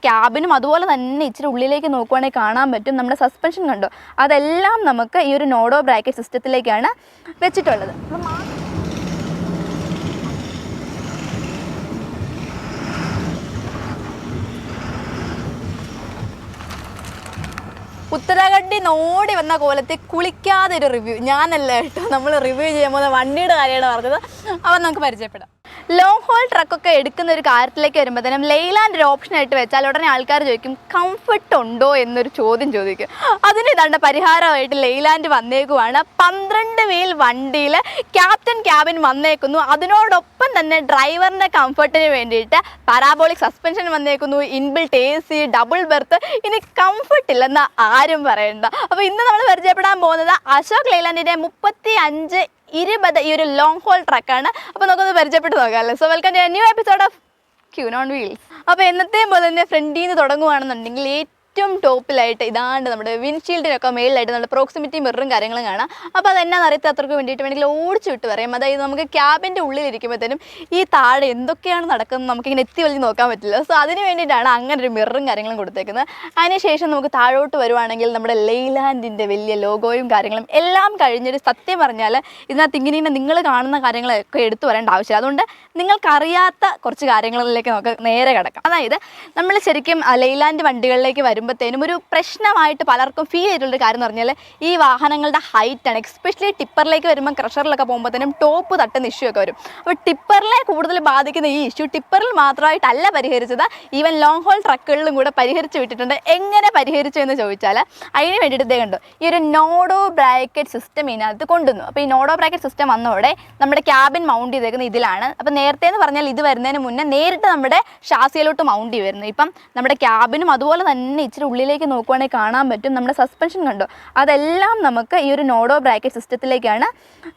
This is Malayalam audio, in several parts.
ക്യാബിനും അതുപോലെ തന്നെ ഇച്ചിരി ഉള്ളിലേക്ക് നോക്കുവാണെങ്കിൽ കാണാൻ പറ്റും നമ്മുടെ സസ്പെൻഷൻ കണ്ടോ, അതെല്ലാം നമുക്ക് ഈ ഒരു നോഡോ ബ്രാക്കറ്റ് സിസ്റ്റത്തിലേക്കാണ് വെച്ചിട്ടുള്ളത്. ഉത്തരാഖണ്ഡിൽ ഓടി വന്ന കോലത്തിൽ കുളിക്കാതെ ഒരു റിവ്യൂ ഞാനല്ല കേട്ടോ, നമ്മൾ റിവ്യൂ ചെയ്യുമ്പോൾ വണ്ടിയുടെ കാര്യമാണ് പറഞ്ഞത്. അവൻ നമുക്ക് പരിചയപ്പെടാം. ലോങ് ഹോൾ ട്രക്കൊക്കെ എടുക്കുന്ന ഒരു കാര്യത്തിലേക്ക് വരുമ്പോഴത്തേനും ലെയ്ലാൻഡ് ഒരു ഓപ്ഷനായിട്ട് വെച്ചാൽ ഉടനെ ആൾക്കാർ ചോദിക്കും കംഫർട്ട് ഉണ്ടോ എന്നൊരു ചോദ്യം ചോദിക്കും. അതിന് ഇതാണ്ട് പരിഹാരമായിട്ട് ലെയ്ലാൻഡ് വന്നേക്കുവാണ്. 12 വീൽ വണ്ടിയിൽ ക്യാപ്റ്റൻ ക്യാബിൻ വന്നേക്കുന്നു. അതിനോടൊപ്പം തന്നെ ഡ്രൈവറിൻ്റെ കംഫർട്ടിന് വേണ്ടിയിട്ട് പാരാബോളിക് സസ്പെൻഷൻ വന്നേക്കുന്നു, ഇൻബിൽറ്റ് AC, ഡബിൾ ബെർത്ത്. ഇനി കംഫർട്ട് ഇല്ലെന്ന് ആരും പറയണ്ട. അപ്പോൾ ഇന്ന് നമ്മൾ പരിചയപ്പെടാൻ പോകുന്നത് അശോക് ലെയ്ലാൻഡിൻ്റെ 35-20 ഈ ഒരു ലോങ് ഹോൾ ട്രക്കാണ്. അപ്പോൾ നമുക്കൊന്ന് പരിചയപ്പെട്ട് നോക്കാം അല്ലേ. So welcome to a new episode of queen on wheels. അപ്പോൾ എന്നത്തെയും പോലെ തന്നെ ഫ്രണ്ടിൽ നിന്ന് തുടങ്ങുകയാണെന്നുണ്ടെങ്കിൽ ഏറ്റവും ടോപ്പിലായിട്ട് ഇതാണ്ട് നമ്മുടെ വിൻഷീൽഡിനൊക്കെ മേളിലായിട്ട് നമ്മുടെ പ്രോക്സിമിറ്റി മിററും കാര്യങ്ങളും കാണാം. അപ്പോൾ അതെന്നാന്ന് അറിയാത്തവർക്ക് വേണ്ടിയിട്ട് വേണമെങ്കിൽ ഓടിച്ചു വിട്ട് പറയാം. അതായത് നമുക്ക് ക്യാബിൻ്റെ ഉള്ളിലിരിക്കുമ്പോഴത്തേനും ഈ താഴെ എന്തൊക്കെയാണ് നടക്കുന്നത് നമുക്കിങ്ങനെ എത്തി വലിച്ച് നോക്കാൻ പറ്റില്ല. സോ അതിന് വേണ്ടിയിട്ടാണ് അങ്ങനെ ഒരു മിററും കാര്യങ്ങളും കൊടുത്തേക്കുന്നത്. അതിനുശേഷം നമുക്ക് താഴോട്ട് വരുവാണെങ്കിൽ നമ്മുടെ ലെയ്ലാൻഡിൻ്റെ വലിയ ലോഗോയും കാര്യങ്ങളും എല്ലാം കഴിഞ്ഞിട്ട് സത്യം പറഞ്ഞാൽ ഇതിനകത്ത് ഇങ്ങനെ നിങ്ങൾ കാണുന്ന കാര്യങ്ങളൊക്കെ എടുത്തു വരേണ്ട ആവശ്യമില്ല. അതുകൊണ്ട് നിങ്ങൾക്കറിയാത്ത കുറച്ച് കാര്യങ്ങളിലേക്ക് നമുക്ക് നേരെ കിടക്കാം. അതായത് നമ്മൾ ശരിക്കും ലെയ്ലാൻഡ് വണ്ടികളിലേക്ക് വരുമ്പോഴത്തേനും ഒരു പ്രശ്നമായിട്ട് പലർക്കും ഫീൽ ചെയ്തിട്ടുള്ളൊരു കാര്യം എന്ന് പറഞ്ഞാൽ ഈ വാഹനങ്ങളുടെ ഹൈറ്റാണ്. എസ്പെഷ്യലി ടിപ്പറിലേക്ക് വരുമ്പോൾ ക്രഷറിലൊക്കെ പോകുമ്പോഴത്തേനും ടോപ്പ് തട്ടുന്ന ഇഷ്യൂ ഒക്കെ വരും. അപ്പോൾ ടിപ്പറിനെ കൂടുതൽ ബാധിക്കുന്ന ഈ ഇഷ്യൂ ടിപ്പറിൽ മാത്രമായിട്ടല്ല പരിഹരിച്ചത്, ഈവൻ ലോങ് ഹോൾ ട്രക്കുകളിലും കൂടെ പരിഹരിച്ച് വിട്ടിട്ടുണ്ട്. എങ്ങനെ പരിഹരിച്ചു എന്ന് ചോദിച്ചാൽ അതിന് വേണ്ടിയിട്ട് ഇതേ കണ്ടു ഈ ഒരു നോഡോ ബ്രാക്കറ്റ് സിസ്റ്റം ഇതിനകത്ത് കൊണ്ടുവന്നു. അപ്പോൾ ഈ നോഡോ ബ്രാക്കറ്റ് സിസ്റ്റം വന്നതോടെ നമ്മുടെ ക്യാബിൻ മൗണ്ട് ചെയ്തേക്കുന്നത് ഇതിലാണ്. അപ്പോൾ നേരത്തെ എന്ന് പറഞ്ഞാൽ ഇത് വരുന്നതിന് മുന്നേ നേരിട്ട് നമ്മുടെ ഷാസിയിലോട്ട് മൗണ്ട് ചെയ്യുമായിരുന്നു. ഇപ്പം നമ്മുടെ ക്യാബിനും അതുപോലെ തന്നെ ഇച്ചിരി ഉള്ളിലേക്ക് നോക്കുവാണെങ്കിൽ കാണാൻ പറ്റും നമ്മുടെ സസ്പെൻഷൻ കണ്ടോ, അതെല്ലാം നമുക്ക് ഈ ഒരു നോഡോ ബ്രാക്കറ്റ് സിസ്റ്റത്തിലേക്കാണ്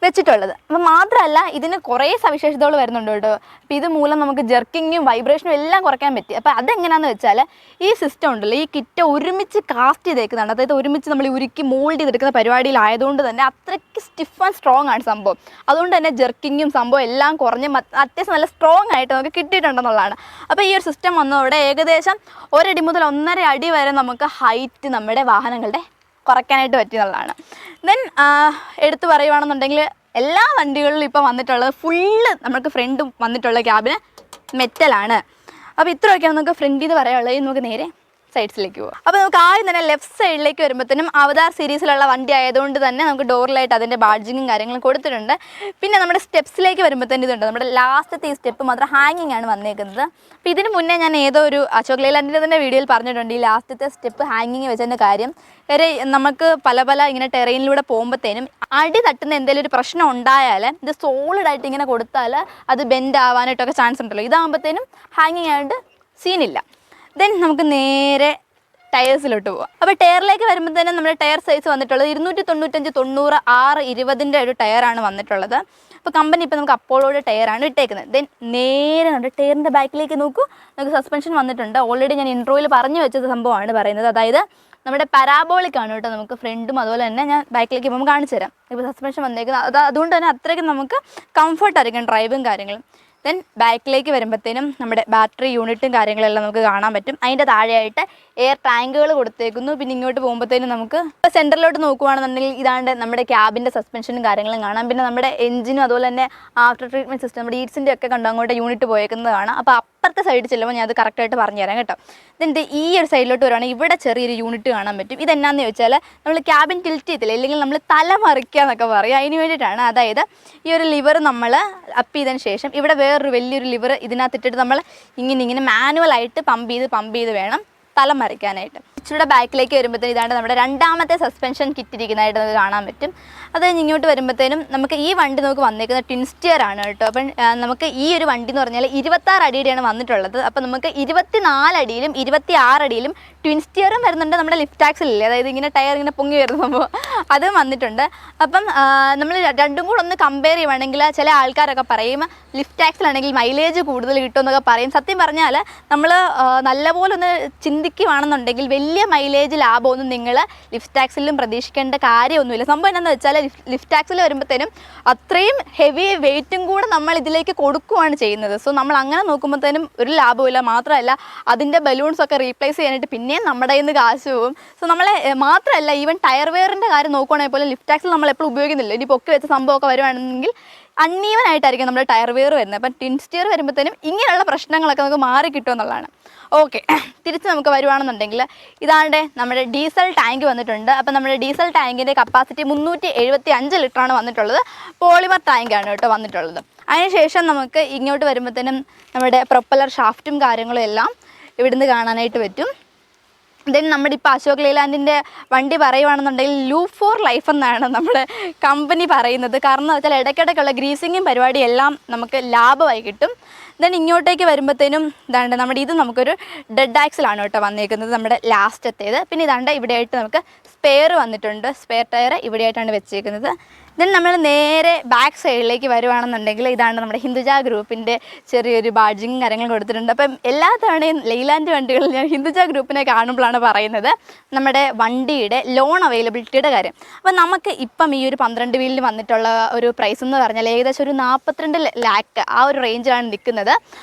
വെച്ചിട്ടുള്ളത്. അപ്പോൾ മാത്രമല്ല ഇതിന് കുറേ സവിശേഷതകൾ വരുന്നുണ്ട് കേട്ടോ. അപ്പോൾ ഇത് മൂലം നമുക്ക് ജെർക്കിങ്ങും വൈബ്രേഷനും എല്ലാം കുറയ്ക്കാൻ പറ്റി. അപ്പോൾ അതെങ്ങനെയാണെന്ന് വെച്ചാൽ ഈ സിസ്റ്റം ഉണ്ടല്ലോ, ഈ കിറ്റ് ഒരുമിച്ച് കാസ്റ്റ് ചെയ്തേക്കുന്നതാണ്. അതായത് ഒരുമിച്ച് നമ്മൾ ഉരുക്കി മോൾഡ് ചെയ്തെടുക്കുന്ന പരിപാടിയിലായതുകൊണ്ട് തന്നെ അത്രയ്ക്ക് സ്റ്റിഫ് ആൻഡ് സ്ട്രോങ് ആണ് സംഭവം. അതുകൊണ്ട് തന്നെ ജെർക്കിങ്ങും സംഭവം എല്ലാം കുറഞ്ഞ് അത്യാവശ്യം നല്ല സ്ട്രോങ് ആയിട്ട് നമുക്ക് കിട്ടിയിട്ടുണ്ടെന്നുള്ളതാണ്. അപ്പോൾ ഈ ഒരു സിസ്റ്റം വന്നതോടെ ഏകദേശം 1 അടി മുതൽ 1.5 അടി വരെ നമുക്ക് ഹൈറ്റ് നമ്മുടെ വാഹനങ്ങളുടെ കുറയ്ക്കാനായിട്ട് പറ്റിയെന്നുള്ളതാണ്. ദെൻ എടുത്തു പറയുകയാണെന്നുണ്ടെങ്കിൽ എല്ലാ വണ്ടികളിലും ഇപ്പോൾ വന്നിട്ടുള്ളത് ഫുള്ള് നമുക്ക് ഫ്രണ്ടും വന്നിട്ടുള്ള ക്യാബിന് മെറ്റലാണ്. അപ്പോൾ ഇത്രയൊക്കെയാണ് നമുക്ക് ഫ്രണ്ടിൽ നിന്ന് പറയാനുള്ളത്. നമുക്ക് നേരെ സൈഡ്സിലേക്ക് പോകും. അപ്പോൾ നമുക്ക് ആദ്യം തന്നെ ലെഫ്റ്റ് സൈഡിലേക്ക് വരുമ്പോഴത്തേനും അവതാർ സീരീസിലുള്ള വണ്ടി ആയതുകൊണ്ട് തന്നെ നമുക്ക് ഡോറിലായിട്ട് അതിൻ്റെ ബാഡ്ജിങ്ങും കാര്യങ്ങളും കൊടുത്തിട്ടുണ്ട്. പിന്നെ നമ്മുടെ സ്റ്റെപ്സിലേക്ക് വരുമ്പോഴത്തേനും ഇതുണ്ട്, നമ്മുടെ ലാസ്റ്റത്തെ ഈ സ്റ്റെപ്പ് മാത്രം ഹാങ്ങിങ് ആണ് വന്നേക്കുന്നത്. അപ്പോൾ ഇതിന് മുന്നേ ഞാൻ ഏതോ ഒരു അശോക് ലെയ്ലാൻഡിൻ്റെ തന്നെ വീഡിയോയിൽ പറഞ്ഞിട്ടുണ്ട് ഈ ലാസ്റ്റത്തെ സ്റ്റെപ്പ് ഹാങ്ങിങ് വെച്ചതിൻ്റെ കാര്യം. നമുക്ക് പല ഇങ്ങനെ ടെറൈനിലൂടെ പോകുമ്പോഴത്തേനും അടി തട്ടുന്ന എന്തെങ്കിലും ഒരു പ്രശ്നം ഉണ്ടായാൽ ഇത് സോളിഡായിട്ട് ഇങ്ങനെ കൊടുത്താൽ അത് ബെൻഡ് ആവാനായിട്ടൊക്കെ ചാൻസ് ഉണ്ടല്ലോ. ഇതാകുമ്പോഴത്തേനും ഹാങ്ങിങ് ആയിട്ട് സീനില്ല. ദെൻ നമുക്ക് നേരെ ടയേഴ്സിലോട്ട് പോവാം. അപ്പോൾ ടയറിലേക്ക് വരുമ്പോൾ തന്നെ നമ്മുടെ ടയർ സൈസ് വന്നിട്ടുള്ളത് 295/90/6/20 ഒരു ടയറാണ് വന്നിട്ടുള്ളത്. അപ്പോൾ കമ്പനി ഇപ്പോൾ നമുക്ക് അപ്പോളോയുടെ ടയറാണ് ഇട്ടേക്കുന്നത്. ദെൻ നേരെ നമ്മുടെ ടയറിൻ്റെ ബാക്കിലേക്ക് നോക്കൂ, നമുക്ക് സസ്പെൻഷൻ വന്നിട്ടുണ്ട്. ഓൾറെഡി ഞാൻ ഇൻട്രോയിൽ പറഞ്ഞു വെച്ചത് സംഭവമാണ് പറയുന്നത്. അതായത് നമ്മുടെ പാരാബോളിക് ആണ് കേട്ടോ, നമുക്ക് ഫ്രണ്ടും അതുപോലെ തന്നെ ഞാൻ ബാക്കിലേക്ക് പോകുമ്പോൾ കാണിച്ചു തരാം. ഇപ്പോൾ സസ്പെൻഷൻ വന്നേക്കുന്നത് അതുകൊണ്ട് തന്നെ അത്രയ്ക്ക് നമുക്ക് കംഫർട്ടായിരിക്കും ഡ്രൈവും കാര്യങ്ങളും. ദെൻ ബാക്കിലേക്ക് വരുമ്പോഴത്തേനും നമ്മുടെ ബാറ്ററി യൂണിറ്റും കാര്യങ്ങളെല്ലാം നമുക്ക് കാണാൻ പറ്റും. അതിൻ്റെ താഴെയായിട്ട് എയർ ടാങ്കുകൾ കൊടുത്തേക്കുന്നു. പിന്നെ ഇങ്ങോട്ട് പോകുമ്പോഴത്തേനും നമുക്ക് സെൻറ്ററിലോട്ട് നോക്കുകയാണെന്നുണ്ടെങ്കിൽ ഇതാണ്ട് നമ്മുടെ ക്യാബിൻ്റെ സസ്പെൻഷനും കാര്യങ്ങളും കാണാം. പിന്നെ നമ്മുടെ എഞ്ചിനും അതുപോലെ തന്നെ ആഫ്റ്റർ ട്രീറ്റ്മെൻറ്റ് സിസ്റ്റം നമ്മുടെ ഈറ്റ്സിൻ്റെ ഒക്കെ കണ്ട് അങ്ങോട്ട് യൂണിറ്റ് പോയേക്കുന്നത് കാണാം. അപ്പോൾ അപ്പുറത്തെ സൈഡിൽ ചെല്ലുമ്പോൾ ഞാൻ അത് കറക്റ്റായിട്ട് പറഞ്ഞു തരാം കേട്ടോ. ഇതിൻ്റെ ഈ ഒരു സൈഡിലോട്ട് വരുവാണെങ്കിൽ ഇവിടെ ചെറിയൊരു യൂണിറ്റ് കാണാൻ പറ്റും. ഇതെന്നാന്ന് ചോദിച്ചാൽ നമ്മൾ ക്യാബിൻ ടിൽറ്റ് ചെയ്തില്ല, അല്ലെങ്കിൽ നമ്മൾ തല മറിക്കുക എന്നൊക്കെ പറയും, അതിന് വേണ്ടിയിട്ടാണ്. അതായത് ഈ ഒരു ലിവർ നമ്മൾ അപ്പ് ചെയ്തതിന് ശേഷം ഇവിടെ വേറൊരു വലിയൊരു ലിവർ ഇതിനകത്തിട്ടിട്ട് നമ്മൾ ഇങ്ങനെ മാനുവലായിട്ട് പമ്പ് ചെയ്ത് വേണം തല മറിക്കാനായിട്ട്. ഇച്ചിരി ബാക്കിലേക്ക് വരുമ്പോഴത്തേനും ഇതാണ് നമ്മുടെ രണ്ടാമത്തെ സസ്പെൻഷൻ കിറ്റ് ഇരിക്കുന്നതായിട്ട് നമുക്ക് കാണാൻ പറ്റും. അത് കഴിഞ്ഞ് ഇങ്ങോട്ട് വരുമ്പോഴത്തേനും നമുക്ക് ഈ വണ്ടി നമുക്ക് വന്നേക്കുന്ന ട്വിൻ സ്റ്റിയർ ആണ് കേട്ടോ. അപ്പം നമുക്ക് ഈ ഒരു വണ്ടി എന്ന് പറഞ്ഞാൽ 26 അടിയുടെയാണ് വന്നിട്ടുള്ളത്. അപ്പം നമുക്ക് 24 അടിയിലും 26 അടിയിലും ട്വിൻ സ്റ്റിയറും വരുന്നുണ്ട്, നമ്മുടെ ലിഫ്റ്റ് ആക്സിലില്ലേ, അതായത് ഇങ്ങനെ ടയർ ഇങ്ങനെ പൊങ്ങി വരുന്ന സംഭവം അതും വന്നിട്ടുണ്ട്. അപ്പം നമ്മൾ രണ്ടും കൂടെ ഒന്ന് കമ്പയർ ചെയ്യുവാണെങ്കിൽ ചില ആൾക്കാരൊക്കെ പറയും ലിഫ്റ്റ് ആക്സിലാണെങ്കിൽ മൈലേജ് കൂടുതൽ കിട്ടുമെന്നൊക്കെ പറയും. സത്യം പറഞ്ഞാൽ നമ്മൾ നല്ലപോലെ ഒന്ന് ചിന്തിക്കുകയാണെന്നുണ്ടെങ്കിൽ വലിയ മൈലേജ് ലാഭമൊന്നും നിങ്ങൾ ലിഫ്റ്റ് ആക്സിലും പ്രതീക്ഷിക്കേണ്ട കാര്യമൊന്നുമില്ല. സംഭവം എന്താണെന്ന് വെച്ചാൽ ലിഫ്റ്റ് ആക്സിൽ വരുമ്പോഴത്തേനും അത്രയും ഹെവി വെയിറ്റും കൂടെ നമ്മൾ ഇതിലേക്ക് കൊടുക്കുകയാണ് ചെയ്യുന്നത്. സോ നമ്മൾ അങ്ങനെ നോക്കുമ്പോഴത്തേനും ഒരു ലാഭമില്ല. മാത്രമല്ല അതിൻ്റെ ബലൂൺസൊക്കെ റീപ്ലേസ് ചെയ്യാനായിട്ട് പിന്നെയും നമ്മുടെ കയ്യിൽ നിന്ന് കാശ് പോകും. സോ നമ്മളെ മാത്രമല്ല ഈവൻ ടയർ വെയറിൻ്റെ കാര്യം നോക്കുകയാണെങ്കിൽ പോലും ലിഫ്റ്റ് ആക്സിൽ നമ്മൾ എപ്പോഴും ഉപയോഗിക്കുന്നില്ല. ഇനി പൊക്കി വെച്ച സംഭവമൊക്കെ വരുവാണെങ്കിൽ അൺഈവൻ ആയിട്ടായിരിക്കും നമ്മുടെ ടയർ വെയർ വരുന്നത്. അപ്പം ട്വിൻ സ്റ്റിയർ വരുമ്പോഴത്തേനും ഇങ്ങനെയുള്ള പ്രശ്നങ്ങളൊക്കെ നമുക്ക് മാറി കിട്ടുമെന്നുള്ളതാണ്. ഓക്കെ, തിരിച്ച് നമുക്ക് വരുവാണെന്നുണ്ടെങ്കിൽ ഇതാണ്ട് നമ്മുടെ ഡീസൽ ടാങ്ക് വന്നിട്ടുണ്ട്. അപ്പം നമ്മുടെ ഡീസൽ ടാങ്കിൻ്റെ കപ്പാസിറ്റി 375 ലിറ്ററാണ് വന്നിട്ടുള്ളത്. പോളിമർ ടാങ്കാണ് കേട്ടോ വന്നിട്ടുള്ളത്. അതിനുശേഷം നമുക്ക് ഇങ്ങോട്ട് വരുമ്പോഴത്തേനും നമ്മുടെ പ്രൊപ്പല്ലർ ഷാഫ്റ്റും കാര്യങ്ങളും എല്ലാം ഇവിടുന്ന് കാണാനായിട്ട് പറ്റും. ദെൻ നമ്മുടെ ഇപ്പോൾ അശോക് ലെയ്ലാൻഡിൻ്റെ വണ്ടി പറയുവാണെന്നുണ്ടെങ്കിൽ ലൂപ്പ് ഫോർ ലൈഫ് എന്നാണ് നമ്മുടെ കമ്പനി പറയുന്നത്. കാരണം എന്ന് വെച്ചാൽ ഇടയ്ക്കിടയ്ക്കുള്ള ഗ്രീസിങ്ങും പരിപാടി എല്ലാം നമുക്ക് ലാഭമായി കിട്ടും. ദെൻ ഇങ്ങോട്ടേക്ക് വരുമ്പോഴത്തേനും ഇതാണ്ട് നമ്മുടെ ഇത് നമുക്കൊരു ഡെഡ് ആക്സിലാണ് കേട്ടോ വന്നേക്കുന്നത്, നമ്മുടെ ലാസ്റ്റത്തേത്. പിന്നെ ഇതാണ്ട് ഇവിടെയായിട്ട് നമുക്ക് സ്പെയർ വന്നിട്ടുണ്ട്, സ്പെയർ ടയർ ഇവിടെയായിട്ടാണ് വെച്ചേക്കുന്നത്. ദെൻ നമ്മൾ നേരെ ബാക്ക് സൈഡിലേക്ക് വരുവാണെന്നുണ്ടെങ്കിൽ ഇതാണ് നമ്മുടെ ഹിന്ദുജ ഗ്രൂപ്പിൻ്റെ ചെറിയൊരു ബാഡ്ജിങ് കാര്യങ്ങളും കൊടുത്തിട്ടുണ്ട്. അപ്പം എല്ലാ തവണയും ലെയ്ലാൻഡ് വണ്ടികളിൽ ഞാൻ ഹിന്ദുജ ഗ്രൂപ്പിനെ കാണുമ്പോഴാണ് പറയുന്നത് നമ്മുടെ വണ്ടിയുടെ ലോൺ അവൈലബിലിറ്റിയുടെ കാര്യം. അപ്പം നമുക്ക് ഇപ്പം ഈ ഒരു 12 വീലിന് വന്നിട്ടുള്ള ഒരു പ്രൈസ് എന്ന് പറഞ്ഞാൽ ഏകദേശം ഒരു 42 ലാക്ക് ആ ഒരു റേഞ്ചിലാണ് നിൽക്കുന്നത്.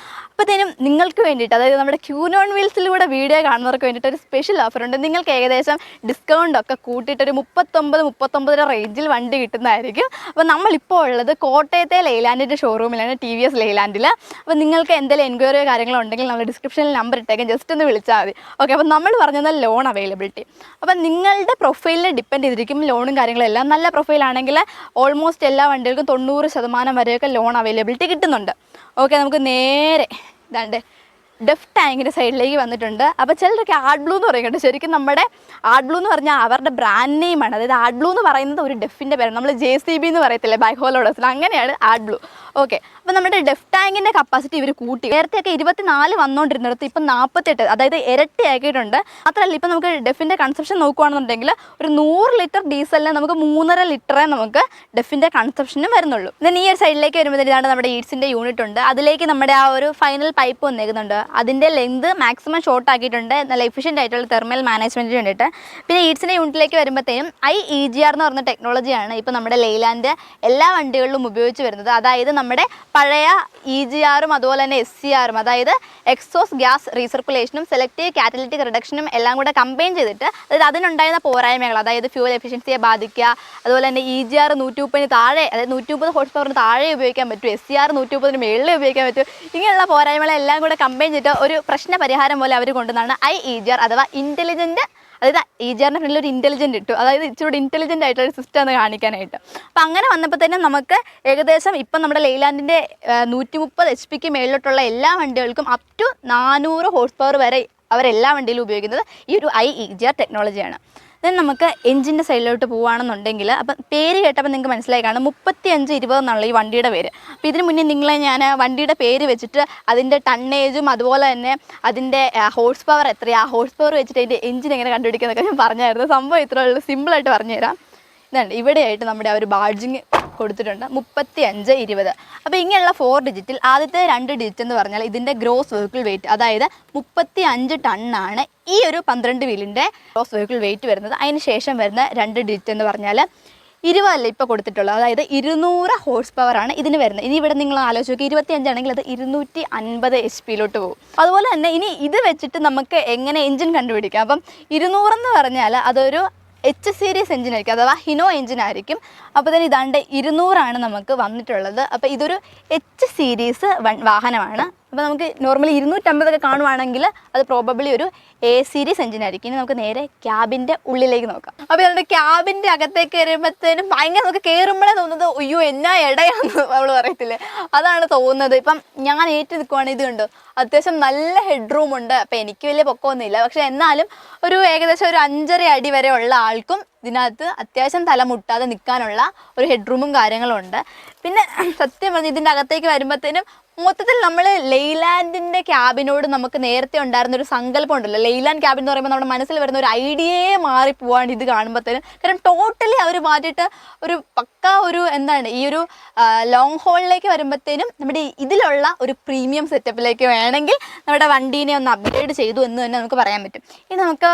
അപ്പോഴത്തേനും നിങ്ങൾക്ക് വേണ്ടിയിട്ട്, അതായത് നമ്മുടെ ക്യൂനോൺ വീൽസിലൂടെ വീഡിയോ കാണുന്നവർക്ക് വേണ്ടിയിട്ട് ഒരു സ്പെഷ്യൽ ഓഫറുണ്ട്. നിങ്ങൾക്ക് ഏകദേശം ഡിസ്കൗണ്ടൊക്കെ കൂട്ടിയിട്ടൊരു 39 റേഞ്ചിൽ വണ്ടി കിട്ടുന്നതായിരിക്കും. അപ്പോൾ നമ്മളിപ്പോൾ ഉള്ളത് കോട്ടയത്തെ ലെയ്ലാൻഡിൻ്റെ ഷോറൂമിലാണ്, TVS ലെയ്ലാൻഡിൽ. അപ്പോൾ നിങ്ങൾക്ക് എന്തെങ്കിലും എൻക്വയറിയോ കാര്യങ്ങളോ ഉണ്ടെങ്കിൽ നമ്മൾ ഡിസ്ക്രിപ്ഷനിൽ നമ്പർ ഇട്ടേക്കാം, ജസ്റ്റ് ഒന്ന് വിളിച്ചാൽ മതി. ഓക്കെ, അപ്പോൾ നമ്മൾ പറഞ്ഞത് ലോൺ അവൈലബിലിറ്റി. അപ്പം നിങ്ങളുടെ പ്രൊഫൈലിനെ ഡിപ്പെൻഡ് ചെയ്തിരിക്കും ലോണും കാര്യങ്ങളും എല്ലാം. നല്ല പ്രൊഫൈലാണെങ്കിൽ ഓൾമോസ്റ്റ് എല്ലാ വണ്ടികൾക്കും 90% വരെയൊക്കെ ലോൺ അവൈലബിലിറ്റി കിട്ടുന്നുണ്ട്. ഓക്കെ, നമുക്ക് നേരെ ഇതാണ്ട് ഡെഫ് ടാങ്കിൻ്റെ സൈഡിലേക്ക് വന്നിട്ടുണ്ട്. അപ്പോൾ ചിലരൊക്കെ ആർട്ട് ബ്ലൂ എന്ന് പറയുന്നുണ്ട്. ശരിക്കും നമ്മുടെ ആർട്ട് ബ്ലൂ എന്ന് പറഞ്ഞാൽ അവരുടെ ബ്രാൻഡ് നെയിമാണ്. അതായത് ആർട്ട് ബ്ലൂ എന്ന് പറയുന്നത് ഒരു ഡെഫിൻ്റെ പേരാണ്. നമ്മൾ JCB എന്ന് പറയത്തില്ലേ ബാക്ക് ഹോളോഡേഴ്സിൽ, അങ്ങനെയാണ് ആർട്ട് ബ്ലൂ. ഓക്കെ, അപ്പോൾ നമ്മുടെ ഡെഫ് ടാങ്കിൻ്റെ കപ്പാസിറ്റി ഇവർ കൂട്ടി. നേരത്തെയൊക്കെ 24 വന്നുകൊണ്ടിരുന്നിടത്ത് ഇപ്പം 48, അതായത് ഇരട്ടിയാക്കിയിട്ടുണ്ട്. മാത്രമല്ല ഇപ്പം നമുക്ക് ഡെഫിൻ്റെ കൺസപ്ഷൻ നോക്കുകയാണെന്നുണ്ടെങ്കിൽ ഒരു 100 ലിറ്റർ ഡീസലിന് നമുക്ക് 3.5 ലിറ്ററേ നമുക്ക് ഡെഫിൻ്റെ കൺസപ്ഷനും വരുന്നുള്ളൂ. ഈ ഒരു സൈഡിലേക്ക് വരുമ്പോൾ ഇതാണ് നമ്മുടെ ഈഡ്സിൻ്റെ യൂണിറ്റ് ഉണ്ട്. അതിലേക്ക് നമ്മുടെ ആ ഒരു ഫൈനൽ പൈപ്പ് വന്നേക്കുന്നുണ്ട്. അതിൻ്റെ ലെങ്ത് മാക്സിമം ഷോർട്ട് ആക്കിയിട്ടുണ്ട്, നല്ല എഫിഷ്യൻ്റ് ആയിട്ടുള്ള തെർമൽ മാനേജ്മെൻറ്റിന് വേണ്ടിയിട്ട്. പിന്നെ ഈഡ്സിൻ്റെ യൂണിറ്റിലേക്ക് വരുമ്പോഴത്തേനും IEGR എന്ന് പറഞ്ഞ ടെക്നോളജിയാണ് ഇപ്പോൾ നമ്മുടെ ലെയ്ലാൻഡ് എല്ലാ വണ്ടികളിലും ഉപയോഗിച്ച് വരുന്നത്. അതായത് നമ്മുടെ പഴയ EGR-ഉം അതുപോലെ തന്നെ SCR-ഉം, അതായത് എക്സോസ് ഗ്യാസ് റീസർക്കുലേഷനും സെലക്റ്റീവ് കാറ്റലിറ്റിക് റിഡക്ഷനും എല്ലാം കൂടെ കമ്പൈൻ ചെയ്തിട്ട്, അതായത് അതിനുണ്ടായിരുന്ന പോരായ്മകൾ, അതായത് ഫ്യൂൽ എഫിഷ്യൻസിയെ ബാധിക്കുക, അതുപോലെ തന്നെ EGR 130 താഴെ, അതായത് 130 ഹോഴ്സ് പവറിന് താഴെ ഉപയോഗിക്കാൻ പറ്റും, SCR 130 മുകളിൽ ഉപയോഗിക്കാൻ പറ്റും. ഇങ്ങനെയുള്ള പോരായ്മകളെല്ലാം കൂടെ കമ്പൈൻ ചെയ്തിട്ട് ഒരു പ്രശ്ന പരിഹാരം പോലെ അവർ കൊണ്ടുവന്നാണ് IEGR അഥവാ ഇൻ്റലിജൻറ്റ്. അതായത് EGR-ൻ്റെ ഫ്രണ്ടിൽ ഒരു ഇൻ്റലിജൻറ്റ് ഇട്ടു, അതായത് ഇച്ചിരി ഇൻ്റലിജൻറ്റ് ആയിട്ടുള്ള സിസ്റ്റം എന്ന് കാണിക്കാനായിട്ട്. അപ്പോൾ അങ്ങനെ വന്നപ്പോൾ തന്നെ നമുക്ക് ഏകദേശം ഇപ്പം നമ്മുടെ ലെയ്ലാൻഡിൻ്റെ 130 HP മേളിലോട്ടുള്ള എല്ലാ വണ്ടികൾക്കും അപ് ടു 400 ഹോഴ്സ് പവർ വരെ അവരെല്ലാ വണ്ടിയിലും ഉപയോഗിക്കുന്നത് ഈ ഒരു IEGR ടെക്നോളജിയാണ്. ദെൻ നമുക്ക് എഞ്ചിൻ്റെ സൈഡിലോട്ട് പോവുകയാണെന്നുണ്ടെങ്കിൽ, അപ്പം പേര് കേട്ടപ്പോൾ നിങ്ങൾക്ക് മനസ്സിലായി കാണും 3520 എന്നുള്ള ഈ വണ്ടിയുടെ പേര്. അപ്പോൾ ഇതിന് മുന്നേ നിങ്ങളെ ഞാൻ വണ്ടിയുടെ പേര് വെച്ചിട്ട് അതിൻ്റെ ടണ്ണേജും അതുപോലെ തന്നെ അതിൻ്റെ ഹോഴ്സ് പവർ എത്രയാണ്, ആ ഹോഴ്സ് പവർ വെച്ചിട്ട് അതിൻ്റെ എഞ്ചിൻ എങ്ങനെ കണ്ടുപിടിക്കുന്നതൊക്കെ ഞാൻ പറഞ്ഞായിരുന്നു. സംഭവം ഇത്രേ ഉള്ളൂ, സിമ്പിളായിട്ട് പറഞ്ഞുതരാം. ഇതുണ്ട്, ഇവിടെയായിട്ട് നമ്മുടെ ആ ഒരു ബാഡ്ജിങ് കൊടുത്തിട്ടുണ്ട് 3520. അപ്പോൾ ഇങ്ങനെയുള്ള 4 ഡിജിറ്റിൽ ആദ്യത്തെ 2 ഡിജിറ്റ് എന്ന് പറഞ്ഞാൽ ഇതിൻ്റെ ഗ്രോസ് വെഹിക്കിൾ വെയിറ്റ്, അതായത് 35 ടണ്ണാണ് ഈ ഒരു 12 വീലിൻ്റെ ഗ്രോസ് വെഹിക്കിൾ വെയിറ്റ് വരുന്നത്. അതിന് ശേഷം വരുന്ന 2 ഡിജിറ്റ് എന്ന് പറഞ്ഞാൽ 20 അല്ല ഇപ്പോൾ കൊടുത്തിട്ടുള്ളത്, അതായത് 200 ഹോഴ്സ് പവറാണ് ഇതിന് വരുന്നത്. ഇനി ഇവിടെ നിങ്ങൾ ആലോചിച്ച് നോക്കി, 25 ആണെങ്കിൽ അത് 250 HP പോകും. അതുപോലെ തന്നെ ഇനി ഇത് വെച്ചിട്ട് നമുക്ക് എങ്ങനെ എഞ്ചിൻ കണ്ടുപിടിക്കാം. അപ്പം 200 എന്ന് പറഞ്ഞാൽ അതൊരു H സീരീസ് എഞ്ചിനായിരിക്കും, അഥവാ ഹിനോ എഞ്ചിനായിരിക്കും. അപ്പോൾ തന്നെ ഇതാണ്ട് 200 നമുക്ക് വന്നിട്ടുള്ളത്. അപ്പോൾ ഇതൊരു H സീരീസ് വാഹനമാണ്. അപ്പോൾ നമുക്ക് നോർമലി 250 കാണുവാണെങ്കിൽ അത് പ്രോബബ്ലി ഒരു A സീരീസ് എഞ്ചിനായിരിക്കും. ഇനി നമുക്ക് നേരെ ക്യാബിൻ്റെ ഉള്ളിലേക്ക് നോക്കാം. അപ്പോൾ നമ്മുടെ ക്യാബിൻ്റെ അകത്തേക്ക് വരുമ്പോഴത്തേനും ഭയങ്കര നമുക്ക് കയറുമ്പോഴേ തോന്നുന്നത് അയ്യോ എന്നാ ഇടയാന്ന് നമ്മൾ പറയത്തില്ലേ, അതാണ് തോന്നുന്നത്. ഇപ്പം ഞാൻ ഏറ്റു നിൽക്കുവാണ്, ഇത് കണ്ടോ അത്യാവശ്യം നല്ല ഹെഡ് റൂം ഉണ്ട്. അപ്പോൾ എനിക്ക് വലിയ പൊക്കമൊന്നുമില്ല, പക്ഷേ എന്നാലും ഒരു ഏകദേശം ഒരു 5.5 അടി വരെ ഉള്ള ആൾക്കും ഇതിനകത്ത് അത്യാവശ്യം തലമുട്ടാതെ നിൽക്കാനുള്ള ഒരു ഹെഡ് റൂമും കാര്യങ്ങളും ഉണ്ട്. പിന്നെ സത്യം പറഞ്ഞ് ഇതിൻ്റെ അകത്തേക്ക് വരുമ്പോഴത്തേനും മൊത്തത്തിൽ നമ്മൾ ലെയ്ലാൻഡിൻ്റെ ക്യാബിനോട് നമുക്ക് നേരത്തെ ഉണ്ടായിരുന്ന ഒരു സങ്കല്പം ഉണ്ടല്ലോ, ലെയ്ലാൻഡ് ക്യാബിൻ എന്ന് പറയുമ്പോൾ നമ്മുടെ മനസ്സിൽ വരുന്ന ഒരു ഐഡിയയെ മാറിപ്പോവാണ് ഇത് കാണുമ്പോഴത്തേനും. കാരണം ടോട്ടലി അവർ മാറ്റിയിട്ട് ഒരു പക്ക ഒരു എന്താണ് ഈ ഒരു ലോങ് ഹോളിലേക്ക് വരുമ്പോഴത്തേനും നമ്മുടെ ഇതിലുള്ള ഒരു പ്രീമിയം സെറ്റപ്പിലേക്ക് വേണമെങ്കിൽ നമ്മുടെ വണ്ടീനെ ഒന്ന് അപ്ഗ്രേഡ് ചെയ്തു എന്ന് തന്നെ നമുക്ക് പറയാൻ പറ്റും. ഇനി നമുക്ക്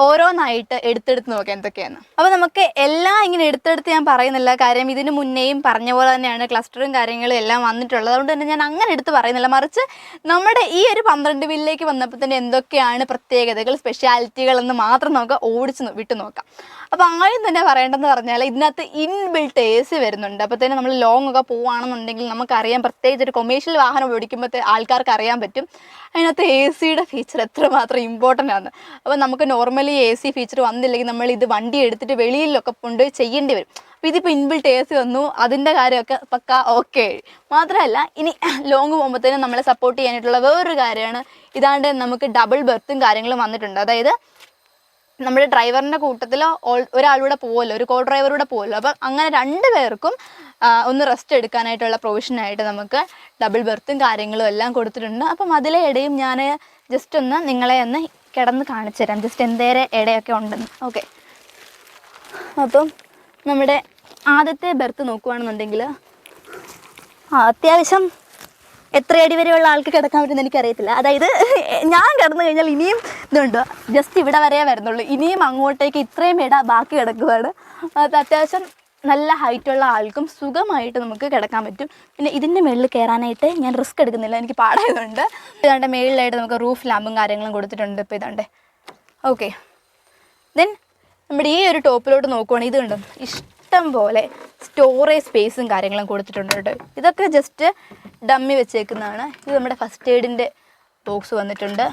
ഓരോന്നായിട്ട് എടുത്തെടുത്ത് നോക്കാം എന്തൊക്കെയാണ്. അപ്പോൾ നമുക്ക് എല്ലാം ഇങ്ങനെ എടുത്തെടുത്ത് ഞാൻ പറയുന്നില്ല, കാര്യം ഇതിന് മുന്നേയും പറഞ്ഞ പോലെ തന്നെയാണ് ക്ലസ്റ്ററും കാര്യങ്ങളും എല്ലാം വന്നിട്ടുള്ളത്. അതുകൊണ്ട് തന്നെ ഞാൻ അങ്ങനെ എടുത്ത് പറയുന്നില്ല, മറിച്ച് നമ്മുടെ ഈ ഒരു 12 വീലിലേക്ക് വന്നപ്പോൾ തന്നെ എന്തൊക്കെയാണ് പ്രത്യേകതകൾ, സ്പെഷ്യാലിറ്റികളെന്ന് മാത്രം നമുക്ക് ഓടിച്ച് വിട്ടു നോക്കാം. അപ്പോൾ ആദ്യം തന്നെ പറയേണ്ടതെന്ന് പറഞ്ഞാൽ ഇതിനകത്ത് ഇൻബിൽട്ട് AC വരുന്നുണ്ട്. അപ്പോൾ തന്നെ നമ്മൾ ലോങ് ഒക്കെ പോവുകയാണെന്നുണ്ടെങ്കിൽ നമുക്കറിയാം, പ്രത്യേകിച്ച് ഒരു കൊമേഴ്ഷ്യൽ വാഹനം ഓടിക്കുമ്പോഴത്തെ ആൾക്കാർക്ക് അറിയാൻ പറ്റും അതിനകത്ത് AC ഫീച്ചർ എത്രമാത്രം ഇമ്പോർട്ടൻ്റ് ആണ്. അപ്പോൾ നമുക്ക് നോർമലി AC ഫീച്ചർ വന്നില്ലെങ്കിൽ നമ്മൾ ഇത് വണ്ടി എടുത്തിട്ട് വെളിയിലൊക്കെ കൊണ്ടുപോയി ചെയ്യേണ്ടി വരും. അപ്പോൾ ഇതിപ്പോൾ ഇൻബിൽട്ട് AC വന്നു, അതിൻ്റെ കാര്യമൊക്കെ പക്ക ഓക്കെ. മാത്രമല്ല ഇനി ലോങ് പോകുമ്പോഴത്തേനും നമ്മളെ സപ്പോർട്ട് ചെയ്യാനായിട്ടുള്ള വേറൊരു കാര്യമാണ് ഇതാണ്ട് നമുക്ക് ഡബിൾ ബെർത്തും കാര്യങ്ങളും വന്നിട്ടുണ്ട്. അതായത് നമ്മുടെ ഡ്രൈവറിൻ്റെ കൂട്ടത്തിൽ ഒരാളൂടെ പോകുമല്ലോ, ഒരു കോ ഡ്രൈവറൂടെ പോകുമല്ലോ. അപ്പം അങ്ങനെ 2 പേർക്കും ഒന്ന് റെസ്റ്റ് എടുക്കാനായിട്ടുള്ള പ്രൊവിഷനായിട്ട് നമുക്ക് ഡബിൾ ബെർത്തും കാര്യങ്ങളും എല്ലാം കൊടുത്തിട്ടുണ്ട്. അപ്പം അതിലെ ഇടയും ഞാൻ ജസ്റ്റ് ഒന്ന് നിങ്ങളെ ഒന്ന് കിടന്ന് കാണിച്ചു തരാം, ജസ്റ്റ് എന്തേരെ ഇടയൊക്കെ ഉണ്ടെന്ന്. ഓക്കെ, അപ്പം നമ്മുടെ ആദ്യത്തെ ബെർത്ത് നോക്കുകയാണെന്നുണ്ടെങ്കിൽ അത്യാവശ്യം എത്ര അടി വരെയുള്ള ആൾക്ക് കിടക്കാൻ പറ്റുമെന്ന് എനിക്കറിയത്തില്ല. അതായത് ഞാൻ കിടന്നു കഴിഞ്ഞാൽ ഇനിയും ഇതുണ്ട്, ജസ്റ്റ് ഇവിടെ വരെ വരുന്നുള്ളൂ, ഇനിയും അങ്ങോട്ടേക്ക് ഇത്രയും ഇട ബാക്കി കിടക്കുകയാണ്. അത് അത്യാവശ്യം നല്ല ഹൈറ്റുള്ള ആൾക്കും സുഖമായിട്ട് നമുക്ക് കിടക്കാൻ പറ്റും. പിന്നെ ഇതിൻ്റെ മുകളിൽ കയറാനായിട്ട് ഞാൻ റിസ്ക് എടുക്കുന്നില്ല, എനിക്ക് പാടായതുകൊണ്ട്. ഇതാണ്ട് മുകളിലായിട്ട് നമുക്ക് റൂഫ് ലാമ്പും കാര്യങ്ങളും കൊടുത്തിട്ടുണ്ട്. ഇപ്പോൾ ഇതാണ്ട് ഓക്കെ. ദെൻ നമ്മുടെ ഈ ഒരു ടോപ്പിലോട്ട് നോക്കുവാണെങ്കിൽ ഇത് കണ്ടോ, ഇഷ്ടം പോലെ സ്റ്റോറേജ് സ്പേസും കാര്യങ്ങളും കൊടുത്തിട്ടുണ്ട് കേട്ടോ. ഇതൊക്കെ ജസ്റ്റ് ഡമ്മി വെച്ചേക്കുന്നതാണ്. ഇത് നമ്മുടെ ഫസ്റ്റ് എയ്ഡിൻ്റെ ബോക്സ് വന്നിട്ടുണ്ട്.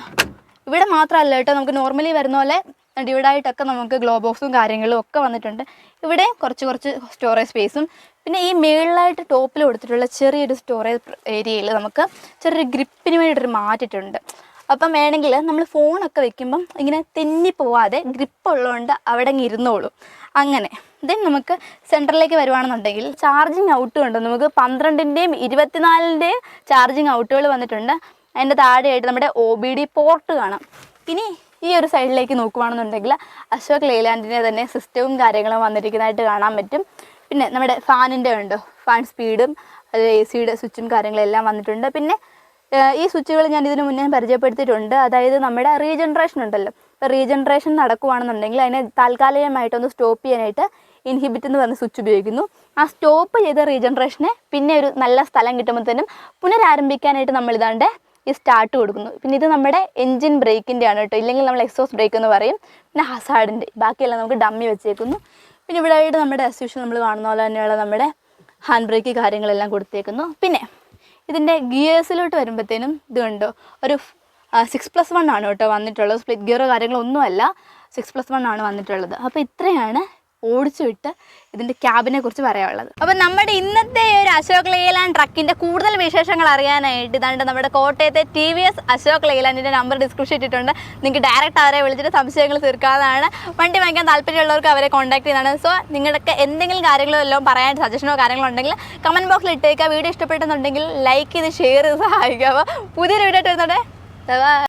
ഇവിടെ മാത്രമല്ല കേട്ടോ, നമുക്ക് നോർമലി വരുന്ന പോലെ ഡിവൈഡായിട്ടൊക്കെ നമുക്ക് ഗ്ലോ ബോക്സും കാര്യങ്ങളും ഒക്കെ വന്നിട്ടുണ്ട്. ഇവിടെ കുറച്ച് സ്റ്റോറേജ് സ്പേസും പിന്നെ ഈ മുകളിലായിട്ട് ടോപ്പിൽ കൊടുത്തിട്ടുള്ള ചെറിയൊരു സ്റ്റോറേജ് ഏരിയയിൽ നമുക്ക് ചെറിയൊരു ഗ്രിപ്പിന് വേണ്ടിയിട്ടൊരു മാറ്റിട്ടുണ്ട്. അപ്പം വേണമെങ്കിൽ നമ്മൾ ഫോണൊക്കെ വെക്കുമ്പം ഇങ്ങനെ തെന്നിപ്പോവാതെ ഗ്രിപ്പ് ഉള്ളതുകൊണ്ട് അവിടെ അങ്ങ് ഇരുന്നോളും അങ്ങനെ. ദെൻ നമുക്ക് സെൻറ്ററിലേക്ക് വരുവാണെന്നുണ്ടെങ്കിൽ ചാർജിങ് ഔട്ട് ഉണ്ട്. നമുക്ക് 12-ൻ്റെയും 24-ൻ്റെയും ചാർജിങ് ഔട്ടുകൾ വന്നിട്ടുണ്ട്. അതിൻ്റെ താഴെയായിട്ട് നമ്മുടെ OBD പോർട്ട് കാണാം. ഇനി ഈ ഒരു സൈഡിലേക്ക് നോക്കുകയാണെന്നുണ്ടെങ്കിൽ അശോക് ലെയ്ലാൻഡിൻ്റെ തന്നെ സിസ്റ്റവും കാര്യങ്ങളും വന്നിരിക്കുന്നതായിട്ട് കാണാൻ പറ്റും. പിന്നെ നമ്മുടെ ഫാനിൻ്റെ ഉണ്ടോ, ഫാൻ സ്പീഡും അത് AC സ്വിച്ചും കാര്യങ്ങളെല്ലാം വന്നിട്ടുണ്ട്. പിന്നെ ഈ സ്വിച്ചുകൾ ഞാൻ ഇതിന് മുന്നേ പരിചയപ്പെടുത്തിയിട്ടുണ്ട്. അതായത് നമ്മുടെ റീജനറേഷൻ ഉണ്ടല്ലോ, ഇപ്പോൾ റീജനറേഷൻ നടക്കുകയാണെന്നുണ്ടെങ്കിൽ അതിനെ താൽക്കാലികമായിട്ടൊന്ന് സ്റ്റോപ്പ് ചെയ്യാനായിട്ട് ഇൻഹിബിറ്റ് എന്ന് പറഞ്ഞ സ്വിച്ച് ഉപയോഗിക്കുന്നു. ആ സ്റ്റോപ്പ് ചെയ്ത റീജനറേഷനെ പിന്നെ ഒരു നല്ല സ്ഥലം കിട്ടുമ്പോഴത്തേനും പുനരാരംഭിക്കാനായിട്ട് നമ്മളിതാണ്ട് ഈ സ്റ്റാർട്ട് കൊടുക്കുന്നു. പിന്നെ ഇത് നമ്മുടെ എൻജിൻ ബ്രേക്കിൻ്റെ ആണ് കേട്ടോ, ഇല്ലെങ്കിൽ നമ്മൾ എക്സോസ്റ്റ് ബ്രേക്ക് എന്ന് പറയും. പിന്നെ ഹസാർഡിൻ്റെ, ബാക്കിയെല്ലാം നമുക്ക് ഡമ്മി വെച്ചേക്കുന്നു. പിന്നെ ഇവിടെ ആയിട്ട് നമ്മുടെ അസ്യൂഷൻ നമ്മൾ കാണുന്ന പോലെ തന്നെയുള്ള നമ്മുടെ ഹാൻഡ് ബ്രേക്ക് കാര്യങ്ങളെല്ലാം കൊടുത്തേക്കുന്നു. പിന്നെ ഇതിൻ്റെ ഗിയേഴ്സിലോട്ട് വരുമ്പോഴത്തേനും ഇത് കണ്ടോ, ഒരു 6+1 ആണ് കേട്ടോ വന്നിട്ടുള്ളത്. സ്പ്ലിറ്റ് ഗിയറോ കാര്യങ്ങളൊന്നുമല്ല, 6+1 ആണ് വന്നിട്ടുള്ളത്. അപ്പോൾ ഇത്രയാണ് ഓടിച്ചു വിട്ട് ഇതിൻ്റെ ക്യാബിനെ കുറിച്ച് പറയാനുള്ളത്. അപ്പോൾ നമ്മുടെ ഇന്നത്തെ ഒരു അശോക് ലെയ്ലാൻഡ് ട്രക്കിൻ്റെ കൂടുതൽ വിശേഷങ്ങൾ അറിയാനായിട്ട് ഇതാണ്ട് നമ്മുടെ കോട്ടയത്തെ TVS അശോക് ലെയ്ലാൻഡിൻ്റെ നമ്പർ ഡിസ്ക്രിപ്ഷൻ ഇട്ടിട്ടുണ്ട്. നിങ്ങൾക്ക് ഡയറക്റ്റ് അവരെ വിളിച്ചിട്ട് സംശയങ്ങൾ തീർക്കാവുന്നതാണ്. വണ്ടി വാങ്ങിക്കാൻ താല്പര്യമുള്ളവർക്ക് അവരെ കോൺടാക്ട് ചെയ്യുന്നതാണ്. സോ നിങ്ങൾക്ക് എന്തെങ്കിലും കാര്യങ്ങളോ എല്ലാം പറയാൻ സജഷനോ കാര്യങ്ങളോ ഉണ്ടെങ്കിൽ കമൻറ്റ് ബോക്സിൽ ഇട്ടേക്കുക. വീഡിയോ ഇഷ്ടപ്പെട്ടെന്നുണ്ടെങ്കിൽ ലൈക്ക് ചെയ്ത് ഷെയർ ചെയ്ത് സഹായിക്കുക. അപ്പോൾ പുതിയൊരു വീഡിയോ ആയിട്ട് വരുന്നുണ്ട്.